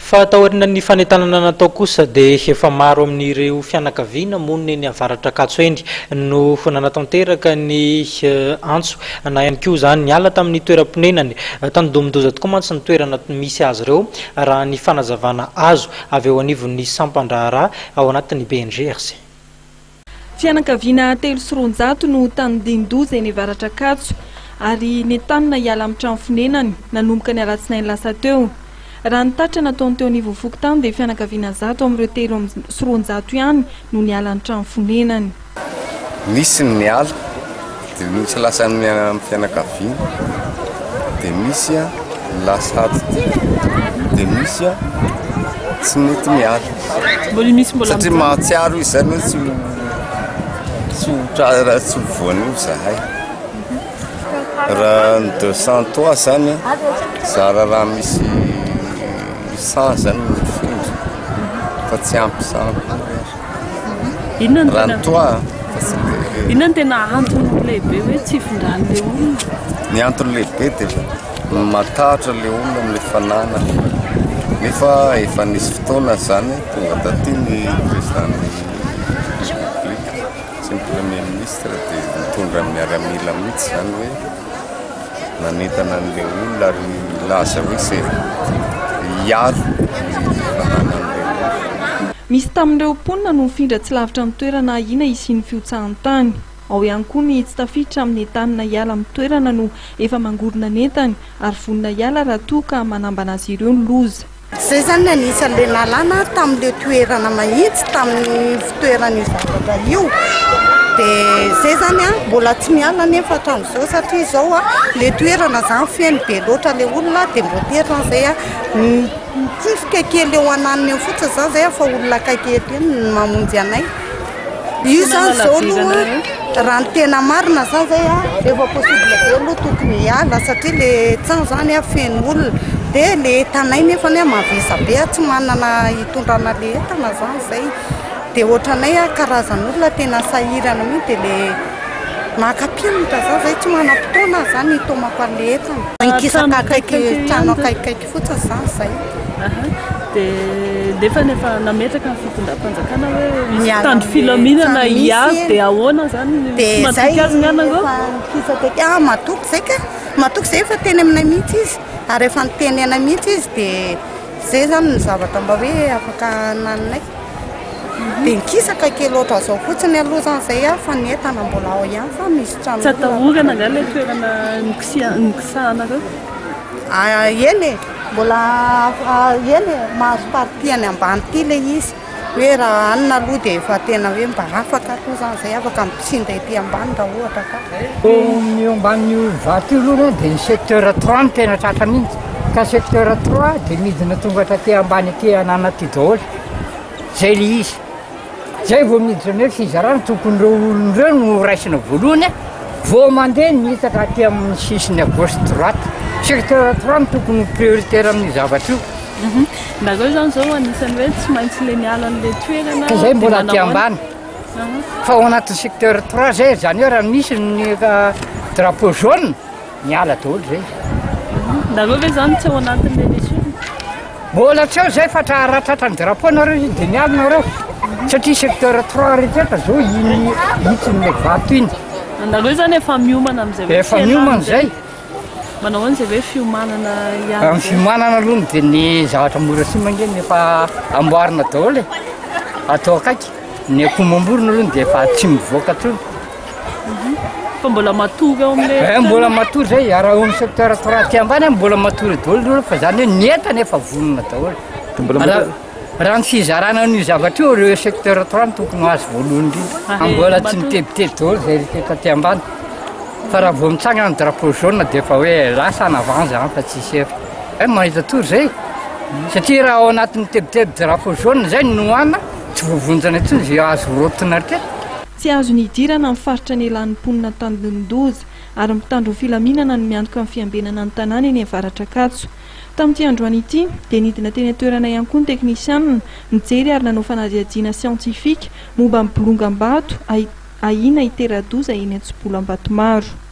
Fa taorina ny fanetanana natao kosa dia efa maro amin'ireo fianakaviana monina eny avaratra Ankatso eny no nanatanteraka ny antso na ihany koa zany niala tamin'ny toeram-ponenany tany Domodosy tokoa mantsy ny toerana misy azy ireo raha ny fanazavana azo avy eo anivon'ny Sampandraharaha ao anatin'ny BNGRC. Fianakaviana 300 no tany Domodosy eny avaratra Ankatso ary nentanina hiala amin'ny trano fonenany nanomboka ny alatsinainy lasa teo. Raha nitatra nataony teo anivon'ny Fokotany dia fianakaviana 100 amin'ireo 300 ihany no niala ny trano fonenany. Misy ny niala dia misy lasa amin'ny fianakaviana dia misy lasa dia misy tsy mety miala satria mahatsiaro izy zany tsy voanio zahay. Raha ny 203 zany zara raha misy 100 zany mifindra fa tsy ampy sampy. Raha ny toa inona ny tena antony lehibe hoe tsy ifindrahan'ilay olona? Ny antony lehibe dia matahatra ilay olona amin'ilay fanana nefa efa nisy fotoana zany tonga taty ny président'ny république sy ny premier ministre dia mitondra miaramila mihitsy zany hoe nanentana an'ilay olona ary laza hoe se hiaro misy tamin'ireo mponina no mifindra tsy lavitra amin'ny toerana ina isian'ny fihotsahantany. Ao ihany koa ny tsy tafiditra amin'ny entanina hiala amin'ny toerana no efa mangorona nentany ary vonona hiala raha toa ka manambana azy ireo ny loza. Zay zany anisan'ilay nalana tamin'ilay toerana mahitsy tamin'ny fitoerana zavatra io dia zay zany mbola tsy miala nefa hatramin'izao satria izao ilay toerana zany feno be loatra ilay olona dia mboterina zay mitsifika kely eo ananiny eo fotsiny zany zay fa olona kaikety eny mamonjy anay. Io zany zao aloha raha ny tena marina zany zay efa possible be aloha tokony hiala satria ilay trano zany feno olona dia ilay tanay nefa mavesa be tsy manana hitondrana ilay entana zany zay dia ohatranay karazan'olona tena sahirana mihitsy dia ilay makapianitra zany zay tsy manam-potoana zany hitomako an'ilay entana. Ankisaka trano akaikikaiky fotsiny zany zay. Dia efa nametraka ny fitondram-panjakana hoe tandro filaminana hiavy dia ahoana zany matoky azy nganango? Matoky zay ka matoky zay efa teny aminay mihitsy izy ary efa niteny anay mihitsy izy dia zay zany ny zavatra mba hoe afaka naninay. Dia nikisaka kely oatra zao fotsiny aloha zany zay fa ny entana mbola ao ihany fa misy trano. Tsy atahorana nga ilay toerana nikisahanareo? Eny mbola eny mahazo party any ambany ity ilay izy hoe raha anina aloha dia efa tena hoe mba afaka aloha zany zay afaka mipitsinda ety ambany raha ohatra ka. Io ambanin'io vato io aloha dia ny secteur 3 no tena tratra mihitsy ka secteur 3 dia midina tongatra aty ambany aty anana aty daholo zay le izy. Zay vao miditra hoe fizarana tokony ireo olon'ireo no raisina voalohany vao mandeha nihitaka aty amin'ny sisiny gauche droite. Secteur 3 no tokony prioritaire amin'ny zavatra io. Nareo zany zao anisany hoe tsy maintsy ilay miala an'ilay toerana. Zay mbola aty ambany fa ao anatin'ny secteur 3 zay zany hoe raha misy ny drapeau jaune miala daholo zay. Nareo ve zany tsy ao anatin'ilay lesona? Mbola tsy eo zay fa tratra ny drapeau nareo izy dia miala nareo satria secteur 3 rehetra zao iny hitsin'ilay vato iny. Nareo zany efa miomana amin'izay efa miomana zay. Manao an'izay hoe fiomanana ihany. Amin'ny fiomanana aloha dia ny zavatra mora sy mangeny efa amboarina daholo atao akaiky. Ny akomam-borona aloha dia efa tsy mivoaka tsony. Fa mbola matory ao amin'ilay. Mbola matory zay raha ao amin'ny secteur 3 aty ambany mbola matory daholo fa zany hoe ny entana efa vonona daholo. Raha ny fizarana an'io zavatra io ireo secteur 3 no tokony ho azy voalohany indrindra. Mbola tsy mitebiteby daholo zay rehetra aty ambany. Fa raha vao mitsangana ny drapeau jaune dia efa hoe lasa en avant zany fa tsisy efa. Mahita tory zay satria raha ao anatin'ny tebiteby drapeau jaune zay no hoanina tsy voavonjana intsony zay azo rotina rehetra. Tsy azo nidirana ny faritra ny elan'ny mponina tany Domodosy ary mitandro filaminana no miantoka amin'ny fiambenana ny tanàna eny avaratra Ankatso. Tamin'ity androany ity dia nidina teny toerana ihany koa ny teknisianina nijery ary nanao fanadihadiana siantifika momba ny bolongam-bato ahina hitera-doza eny Antsibolambatomaro.